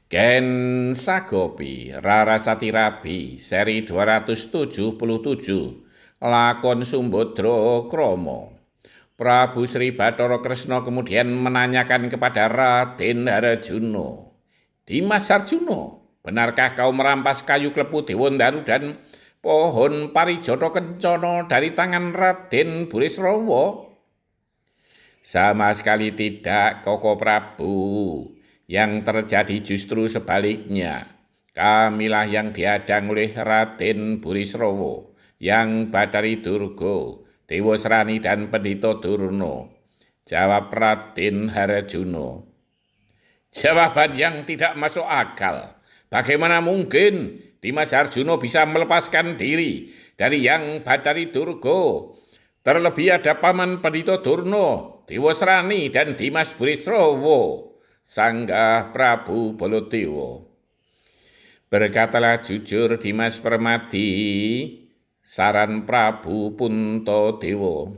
Ken Sagopi, Rarasati Rabi, seri 277, lakon Sumbodro Kromo. Prabu Sri Bathara Kresna kemudian menanyakan kepada Raden Harjuno, Dimas Arjuna, benarkah kau merampas kayu klepu Dewandaru dan pohon Parijata Kencana dari tangan Raden Burisrawa? Sama sekali tidak, Koko Prabu. Yang terjadi justru sebaliknya. Kamilah yang dihadang oleh Raden Burisrawa, yang Bathari Durga, Dewa Serani dan Pendhita Durna. Jawab Raden Harjuno. Jawaban yang tidak masuk akal. Bagaimana mungkin Dimas Arjuna bisa melepaskan diri dari yang Bathari Durga? Terlebih ada Paman Pendhita Durna, Dewa Serani dan Dimas Burisrawa, sanggah Prabu Baladewa. Berkatalah jujur Dimas Permati, saran Prabu Puntadewa.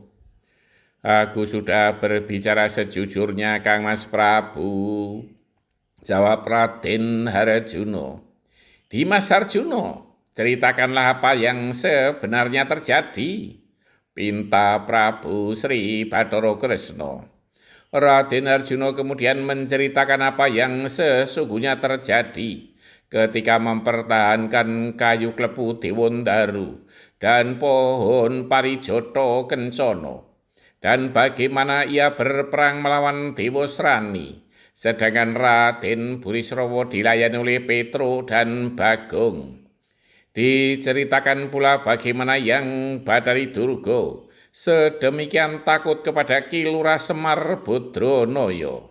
Aku sudah berbicara sejujurnya, Kang Mas Prabu, jawab Raden Harjuno. Dimas Arjuna, ceritakanlah apa yang sebenarnya terjadi, pinta Prabu Sri Bathara Kresna. Raden Harjuno kemudian menceritakan apa yang sesungguhnya terjadi ketika mempertahankan kayu klepu Dewandaru dan pohon Parijata Kencana, dan bagaimana ia berperang melawan Dewa Serani, sedangkan Raden Burisrawa dilayani oleh Petro dan Bagong. Diceritakan pula bagaimana yang Bathari Durga sedemikian takut kepada Ki Lurah Semar Badranaya.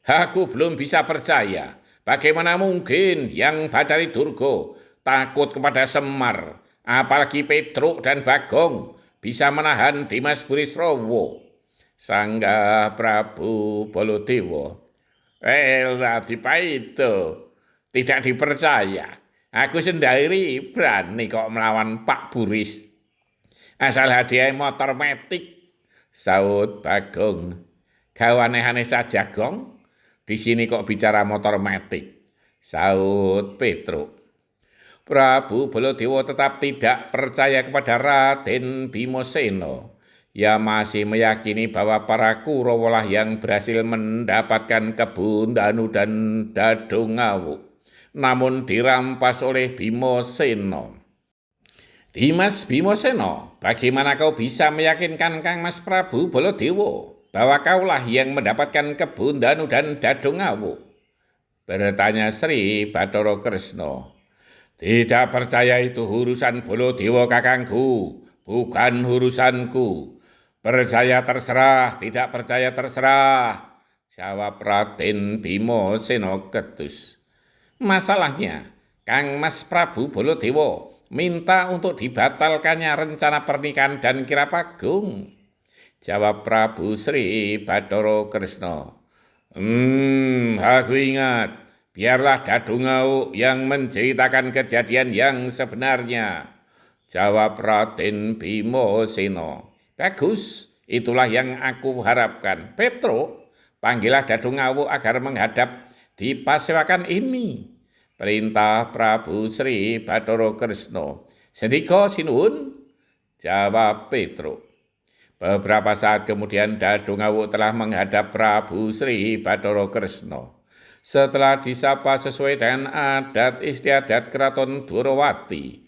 Aku belum bisa percaya, bagaimana mungkin yang Bathari Durga takut kepada Semar, apalagi Petruk dan Bagong bisa menahan Dimas Burisrawa, sanggah Prabu Baladewa. Adipati, tidak dipercaya. Aku sendiri berani kok melawan Pak Buris. Asal hadiah motor metik, saut Bagong. Kau aneh-aneh saja, Gong. Di sini kok bicara motor metik, saut Petruk. Prabu Baladewa tetap tidak percaya kepada Raden Bimasena. Ia masih meyakini bahwa para Kurawa yang berhasil mendapatkan kebun Danu dan Dadungawuk, namun dirampas oleh Bimasena. Dimas Bimasena, bagaimana kau bisa meyakinkan Kang Mas Prabu Baladewa bahwa kaulah yang mendapatkan kebun Danu dan Dadungawuk? Bertanya Sri Bathara Kresna. Tidak percaya itu urusan Baladewa kakangku, bukan urusanku. Percaya terserah, tidak percaya terserah, jawab Raden Bimasena ketus. Masalahnya, Kang Mas Prabu Baladewa minta untuk dibatalkannya rencana pernikahan dan Kirapagung, jawab Prabu Sri Bathara Kresna. Aku ingat. Biarlah Dadungawuk yang menceritakan kejadian yang sebenarnya, jawab Raden Bimasena. Bagus, itulah yang aku harapkan. Petro, panggillah Dadungawuk agar menghadap di pasewakan ini, perintah Prabu Sri Bathara Kresna. Sendika sinuwun, jawab Petro. Beberapa saat kemudian Dadungawuk telah menghadap Prabu Sri Bathara Kresna. Setelah disapa sesuai dengan adat istiadat Keraton Dwarawati,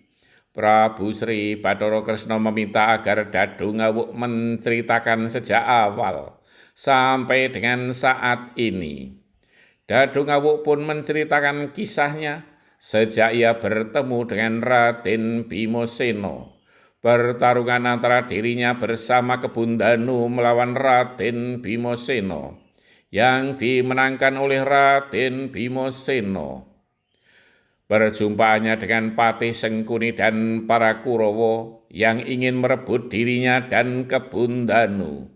Prabu Sri Bathara Kresna meminta agar Dadungawuk menceritakan sejak awal sampai dengan saat ini. Dadungawuk pun menceritakan kisahnya sejak ia bertemu dengan Raden Bimasena. Pertarungan antara dirinya bersama Kebun Danu melawan Raden Bimasena yang dimenangkan oleh Raden Bimasena. Perjumpaannya dengan Patih Sengkuni dan para Kurawa yang ingin merebut dirinya dan Kebun Danu,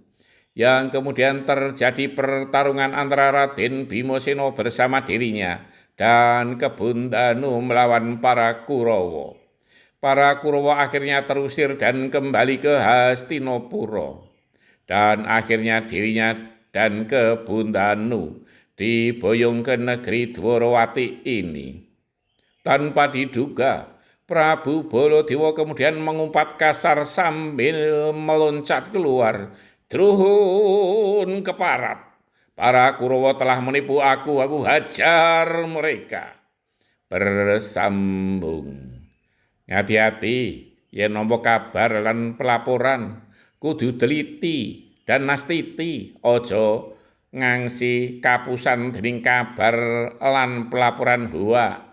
yang kemudian terjadi pertarungan antara Raden Bimasena bersama dirinya dan Kebun Danu melawan para Kurawa. Para Kurawa akhirnya terusir dan kembali ke Hastinapura, dan akhirnya dirinya dan Kebun Danu diboyong ke negeri Dwarawati ini. Tanpa diduga, Prabu Baladewa kemudian mengumpat kasar sambil meloncat keluar. Druhun keparat. Para Kurawa telah menipu aku hajar mereka. Bersambung. Hati-hati, yen nampa kabar lan pelaporan, kudu teliti dan nastiti, aja ngangsi kapusan dening kabar lan pelaporan hoa.